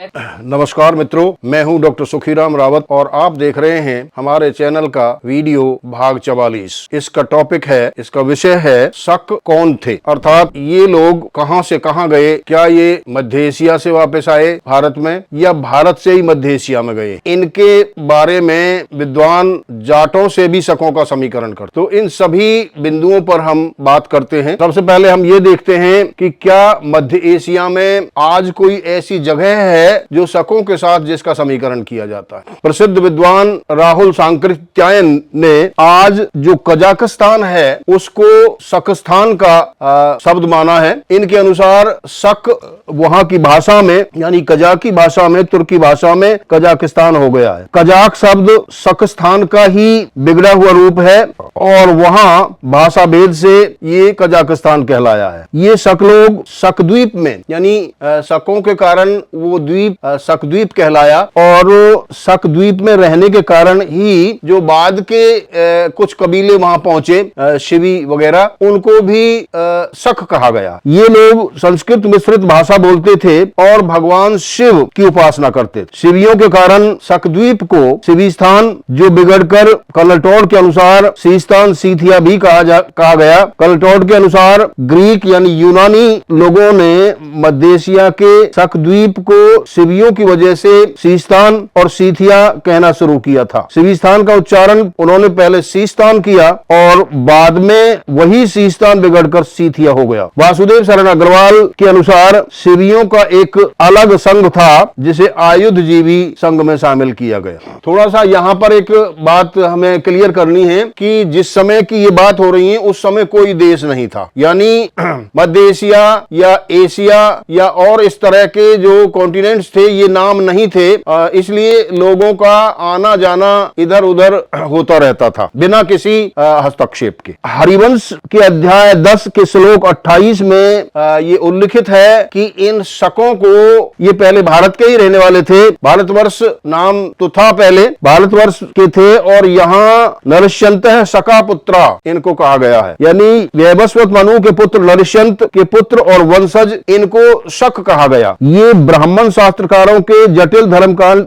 नमस्कार मित्रों, मैं हूं डॉक्टर सुखीराम रावत और आप देख रहे हैं हमारे चैनल का वीडियो भाग 44। इसका टॉपिक है, इसका विषय है शक कौन थे, अर्थात ये लोग कहां से कहां गए। क्या ये मध्य एशिया से वापस आए भारत में, या भारत से ही मध्य एशिया में गए? इनके बारे में विद्वान जाटों से भी शकों का समीकरण करते। तो इन सभी बिंदुओं पर हम बात करते हैं। सबसे पहले हम ये देखते हैं कि क्या मध्य एशिया में आज कोई ऐसी जगह है जो शकों के साथ जिसका समीकरण किया जाता है। प्रसिद्ध विद्वान राहुल सांकृत्यायन ने आज जो कजाकिस्तान है उसको शकस्थान का शब्द माना है। इनके अनुसार शक वहां की भाषा में, यानी कजाकी भाषा में, तुर्की भाषा में कजाकिस्तान हो गया है। कजाक शब्द शकस्थान का ही बिगड़ा हुआ रूप है और वहां भाषा भेद से ये कजाकिस्तान कहलाया है। ये शक लोग शकद्वीप में, यानी शकों के कारण वो द्वीप शकद्वीप कहलाया, और शकद्वीप में रहने के कारण ही जो बाद के कुछ कबीले वहां पहुंचे, शिवी वगैरह, उनको भी शक कहा गया। ये लोग संस्कृत मिश्रित भाषा बोलते थे और भगवान शिव की उपासना करते थे। शिवियों के कारण शकद्वीप को शिविस्थान, जो बिगड़कर कलटोड के अनुसार सीस्तान सीथिया भी कहा गया। कलटोड के अनुसार ग्रीक यानी यूनानी लोगों ने मध्य एशिया के शकद्वीप को शिवियों की वजह से सीस्तान और सीथिया कहना शुरू किया था। शिविस्थान का उच्चारण उन्होंने पहले सीस्तान किया और बाद में वही सीस्तान बिगड़कर सीथिया हो गया। वासुदेव शरण अग्रवाल के अनुसार शिवियों का एक अलग संघ था जिसे आयुधजीवी संघ में शामिल किया गया। थोड़ा सा यहाँ पर एक बात हमें क्लियर करनी है कि जिस समय की ये बात हो रही है उस समय कोई देश नहीं था, यानी मध्य एशिया या एशिया या और इस तरह के जो कॉन्टिनेंट्स थे ये नाम नहीं थे, इसलिए लोगों का आना जाना इधर उधर होता रहता था बिना किसी हस्तक्षेप के। हरिवंश के अध्याय 10 के श्लोक 28 में ये उल्लिखित है कि इन शकों को, ये पहले भारत के ही रहने वाले थे, भारतवर्ष नाम तो था पहले, भारतवर्ष के थे, और यहाँ नरश्यंतः शका पुत्रा इनको कहा गया है, यानी वैवस्वत मनु के पुत्र नरश्यंत के पुत्र और वंशज, इनको शक कहा गया। ये ब्राह्मण शास्त्रकारों के जटिल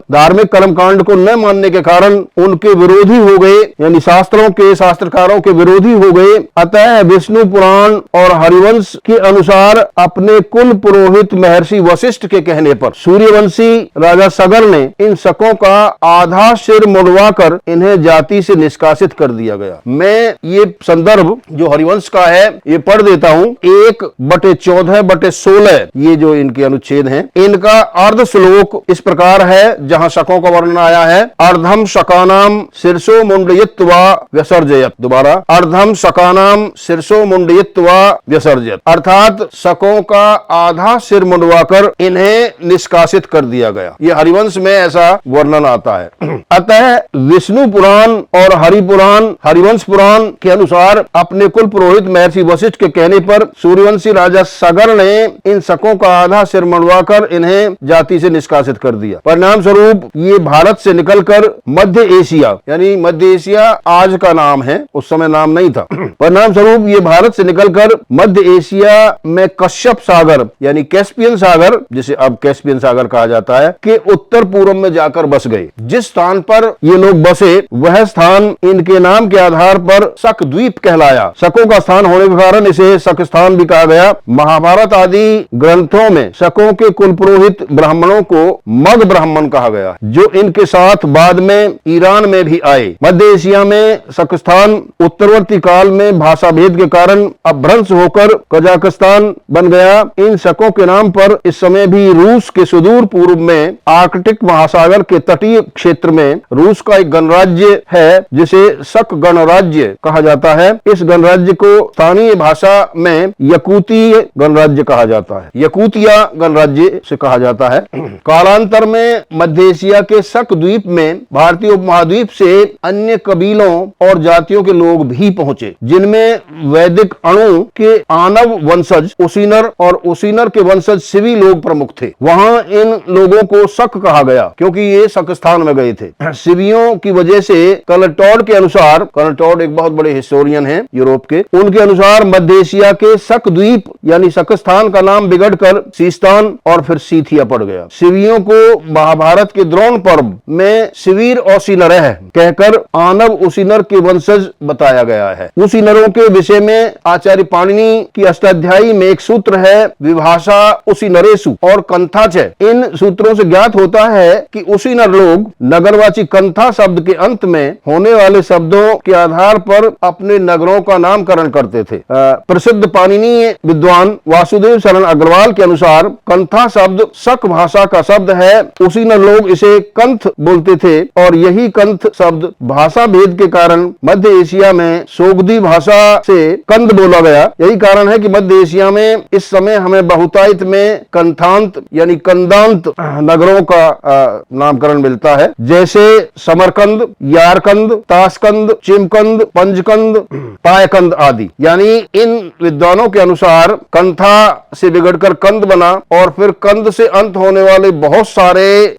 धार्मिक कर्मकांड को न मानने के कारण उनके विरोधी हो गए, यानी शास्त्रों के शास्त्रकारों के विरोधी हो गए। अतः विष्णु पुराण और हरिवंश के अनुसार अपने कुल पुरोहित महर्षि वशिष्ठ के कहने पर सूर्यवंशी राजा सगर ने इन शकों का आधा सिर मुड़वाकर इन्हें जाति से निष्कासित कर दिया गया। मैं ये संदर्भ जो हरिवंश का है ये पढ़ देता हूँ। 1/14/16 ये जो इनके अनुच्छेद हैं, इनका अर्ध श्लोक इस प्रकार है, जहां शकों का वर्णन आया है। अर्धम शकानाम शीर्षो मुंडयित्वा व्यसर्जयत। दोबारा, अर्धम शकानाम शीर्षो मुंडयित्वा व्यसर्जयत, अर्थात शकों का आधा सिर मुंडवाकर इन्हें निष्कासित कर दिया गया। ये हरिवंश में ऐसा वर्णन आता है। अतः विष्णु पुराण और हरिपुराण, हरिवंश पुराण के अनुसार अपने कुल पुरोहित महर्षि वशिष्ठ के कहने पर सूर्यवंशी राजा सगर ने इन शकों का आधा सिर मुंडवाकर इन्हें जाति से निष्कासित कर दिया। परिणाम स्वरूप ये भारत से निकलकर मध्य एशिया, यानी मध्य एशिया आज का नाम है, उस समय नाम नहीं था। परिणाम स्वरूप ये भारत से निकलकर मध्य एशिया में कश्यप सागर, यानी कैस्पियन सागर, जिसे अब कैस्पियन सागर कहा जाता है, के उत्तर पूर्व में जाकर बस गए। जिस स्थान पर ये लोग बसे वह स्थान इनके नाम के आधार पर शकद्वीप कहलाया। शकों का स्थान होने के कारण इसे शकस्थान भी कहा गया। महाभारत आदि ग्रंथों में शकों के कुल पुरोहित ब्राह्मणों को मग ब्राह्मण कहा गया, जो इनके साथ बाद में ईरान में भी आए। मध्य एशिया में शकस्थान उत्तरवर्ती काल में भाषा भेद के कारण अपभ्रंश होकर कजाकिस्तान बन गया। इन शकों के नाम पर इस समय भी रूस के सुदूर पूर्व में आर्कटिक महासागर के तटीय क्षेत्र में रूस का एक गणराज्य है जिसे शक गणराज्य कहा जाता है। इस गणराज्य को स्थानीय भाषा में यकूतीय गणराज्य कहा जाता है, यकूतिया गणराज्य से कहा जाता है। कालांतर में मध्य एशिया के शक द्वीप में भारतीय उपमहाद्वीप से अन्य कबीलों और जातियों के लोग भी पहुंचे, जिनमें वैदिक अणु के आनव वंशज उसीनर और उसीनर के वंशज शिवी लोग प्रमुख थे। वहां इन लोगों को शक कहा गया क्योंकि ये शकस्थान में गए थे। शिवियों की वजह से कलटोड के अनुसार, कलटोड एक बहुत बड़े हिस्टोरियन हैं यूरोप के, उनके अनुसार मध्य एशिया के शक द्वीप यानी शकस्थान का नाम बिगड़कर सीस्तान और फिर सीथिया पड़ गया। शिवियों को महाभारत के द्रोण पर्व में शिवीर और सिनरह कहकर आनव उसीनर के वंशज बताया गया है। उसीनरों के विषय में आचार्य पाणिनि की अष्टाध्यायी में एक सूत्र है, विभाषा उसीनरेषु और कंथाच। इन सूत्रों से ज्ञात होता है कि उसीनर लोग नगरवाची कंथा शब्द के अंत में होने वाले शब्दों के आधार पर अपने नगरों का नामकरण करते थे। प्रसिद्ध पाणिनीय विद्वान वासुदेव शरण अग्रवाल के अनुसार कंथा शब्द शक भाषा का शब्द है। उसीनर लोग इसे कंथ बोलते थे और यही कंथ शब्द भाषा भेद के कारण मध्य एशिया में सोगदी भाषा से कंद बोला गया। यही कारण है कि मध्य एशिया में इस समय हमें बहुतायत में कंथांत यानी कंदांत नगरों का नामकरण मिलता है, जैसे समरकंद, यारकंद, ताशकंद, चिमकंद, पंजकंद, पायकंद आदि। यानी इन विद्वानों के अनुसार कंथा से बिगड़कर कंद बना और फिर कंद से अंत होने वाले बहुत सारे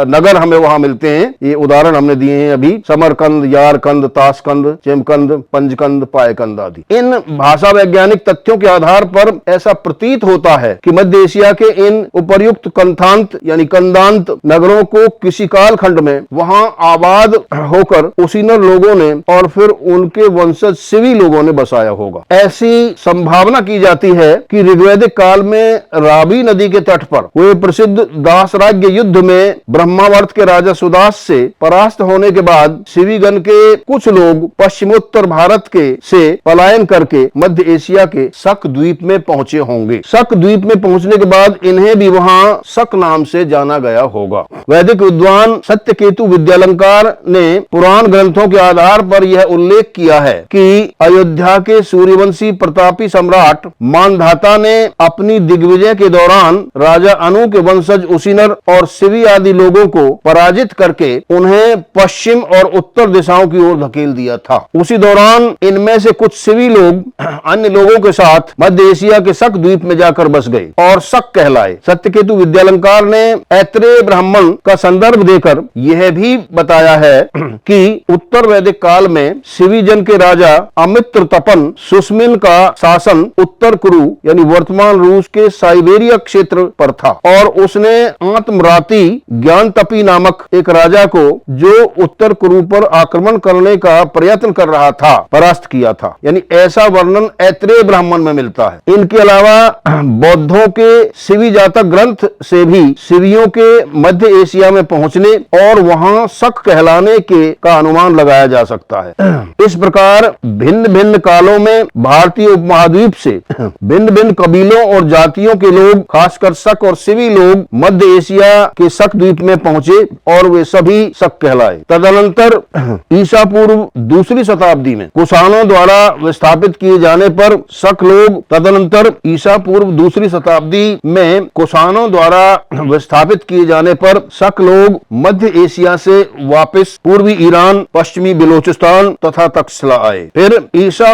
नगर हमें वहां मिलते हैं। ये उदाहरण हमने दिए हैं अभी, समरकंद, यारकंद, ताशकंद, चिमकंद, पंजकंद, पायकंद आदि। इन भाषा वैज्ञानिक तथ्यों के आधार पर ऐसा प्रतीत होता है कि मध्य एशिया के इन उपर्युक्त कंथांत यानी कंदांत नगरों को किसी कालखंड में वहां आबाद होकर उसीनर लोगों ने और फिर उनके वंशज शिवी लोगों ने बसाया होगा। ऐसी संभावना की जाती है कि ऋग्वैदिक काल में रावी नदी के तट पर हुए प्रसिद्ध दासराज्य युद्ध में ब्रह्मावर्त के राजा सुदास से परास्त होने के बाद शिवीगण के कुछ लोग पश्चिमोत्तर भारत के से पलायन करके मध्य एशिया के शक द्वीप में पहुंचे होंगे। शक द्वीप में पहुंचने के बाद इन्हें भी वहां शक नाम से जाना गया होगा। वैदिक विद्वान सत्यकेतु विद्यालंकार ने पुराण ग्रंथों के आधार पर यह उल्लेख किया है कि अयोध्या के सूर्यवंशी प्रतापी सम्राट मानधाता ने अपनी दिग्विजय के दौरान राजा अनु के वंशज उसीनर और शिवी आदि लोगों को पराजित करके उन्हें पश्चिम और उत्तर दिशाओं की ओर धकेल दिया था। उसी दौरान इनमें से कुछ शिवी लोग अन्य लोगों के साथ मध्य एशिया के शक द्वीप में जाकर बस गए और शक कहलाए। सत्यकेतु विद्यालंकार ने ऐत्रेय ब्राह्मण का संदर्भ देकर यह भी बताया है कि उत्तर वैदिक काल में शिवीजन के राजा अमित्र तपन सुस्मिन का शासन उत्तर कुरु यानी वर्तमान रूस के साइबेरिया क्षेत्र पर था और उसने आत्मराती ज्ञानतपी नामक एक राजा को, जो उत्तर कुरु पर आक्रमण करने का प्रयत्न कर रहा था, परास्त किया था। यानी ऐसा वर्णन ऐत्रेय ब्राह्मण में मिलता है। इनके अलावा बौद्धों के शिवी जातक ग्रंथ से भी शिवियों के मध्य एशिया में पहुंचने और वहां शक कहलाने के का अनुमान लगाया जा सकता है। इस प्रकार भिन्न भिन्न कालों में भारतीय उपमहाद्वीप से भिन्न भिन्न कबीलों और जातियों के लोग, खासकर शक और शिवी लोग मध्य एशिया के शक द्वीप में पहुंचे और वे सभी शक कहलाए। तदनंतर ईसा पूर्व दूसरी शताब्दी में कुषाणों द्वारा विस्थापित किए जाने पर शक लोग तदनंतर ईसा पूर्व दूसरी शताब्दी में कुषाणों द्वारा विस्थापित किए जाने पर शक लोग मध्य एशिया से वापस पूर्वी ईरान, पश्चिमी बलोचिस्तान तथा तक्षशिला आए। फिर ईसा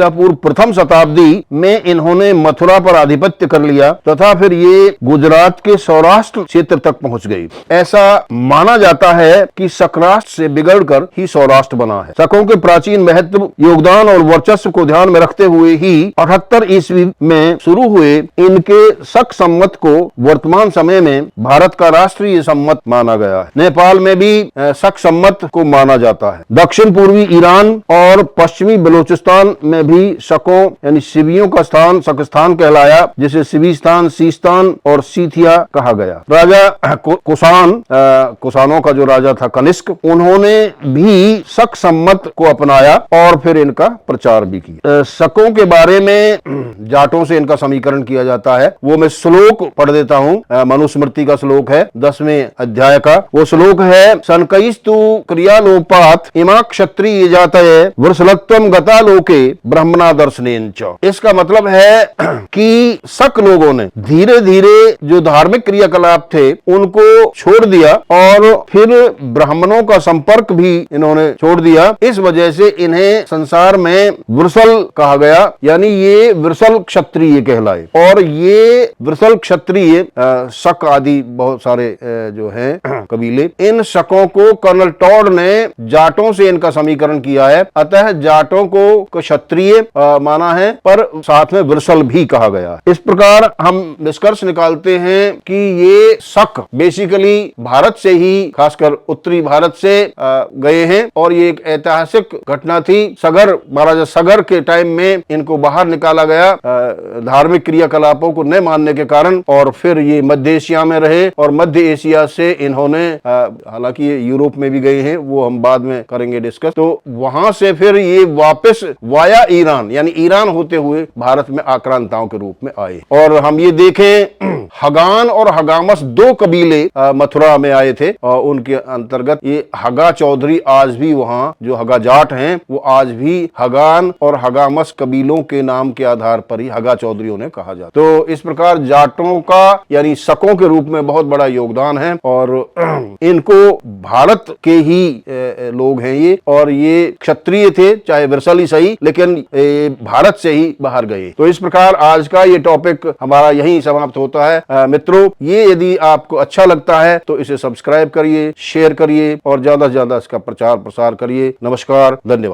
पूर्व प्रथम शताब्दी में इन्होंने मथुरा पर आधिपत्य कर लिया तथा फिर ये गुजरात के सौराष्ट्र क्षेत्र तक पहुंच गई। ऐसा माना जाता है कि शक राष्ट्र से बिगड़कर ही सौराष्ट्र बना है। शकों के प्राचीन महत्व, योगदान और वर्चस्व को ध्यान में रखते हुए ही 78 ईस्वी में शुरू हुए इनके शक सम्मत को वर्तमान समय में भारत का राष्ट्रीय सम्मत माना गया है। नेपाल में भी शक सम्मत को माना जाता है। दक्षिण पूर्वी ईरान और पश्चिमी बलोचिस्तान में भी शकों यानी शिवियों का स्थान शक-स्थान कहलाया, जिसे शिविस्तान, सीस्तान और सीथिया कहा गया। राजा कुषाणों का जो राजा था कनिष्क, उन्होंने भी शक सम्मत को अपनाया और फिर इनका प्रचार भी किया। शकों के बारे में जाटों से इनका समीकरण किया जाता है। वो मैं श्लोक पढ़ देता हूँ। मनुस्मृति का श्लोक है 10वें अध्याय का। वो श्लोक है, सनकईस्तु क्रियालोपात इमा क्षत्रिय जातये वृषलत्वम गता लोके ब्रह्मणा दर्शनेन च। इसका मतलब है कि शक लोगों ने धीरे धीरे जो धार्मिक क्रियाकलाप थे उनको छोड़ दिया और फिर ब्राह्मणों का संपर्क भी इन्होंने छोड़ दिया। इस वजह से इन्हें संसार में वृषल कहा गया, यानी ये वृषल क्षत्रिय कहलाए। और ये वृषल क्षत्रिय शक आदि बहुत सारे जो हैं कबीले, इन शकों को कर्नल टॉड ने जाटों से इनका समीकरण किया है। अतः जाटों को क्षत्रिय माना है पर साथ में वृषल भी कहा गया। इस प्रकार हम निष्कर्ष निष्कर्ष निकालते हैं कि ये शक बेसिकली भारत से ही, खासकर उत्तरी भारत से गए हैं और ये एक ऐतिहासिक घटना थी। सगर, महाराजा सगर के टाइम में इनको बाहर निकाला गया धार्मिक क्रियाकलापों को न मानने के कारण, और फिर ये मध्य एशिया में रहे और मध्य एशिया से इन्होंने, हालांकि ये यूरोप में भी गए हैं, वो हम बाद में करेंगे डिस्कस, तो वहां से फिर ये वापस वाया ईरान, यानी ईरान होते हुए भारत में आक्रांताओं के रूप में आए। और हम ये देखें, हगान और हगामस दो कबीले मथुरा में आए थे और उनके अंतर्गत ये हगा चौधरी आज भी, वहां जो हगा जाट हैं वो आज भी हगान और हगामस कबीलों के नाम के आधार पर ही हगा चौधरीयों ने कहा जाता। तो इस प्रकार जाटों का यानी शकों के रूप में बहुत बड़ा योगदान है और इनको भारत के ही लोग हैं ये, और ये क्षत्रिय थे, चाहे विरसल ही सही, लेकिन भारत से ही बाहर गए। तो इस प्रकार आज का ये टॉपिक हमारा यहीं समाप्त होता है। मित्रों, ये यदि आपको अच्छा लगता है तो इसे सब्सक्राइब करिए, शेयर करिए और ज्यादा से ज्यादा इसका प्रचार प्रसार करिए। नमस्कार, धन्यवाद।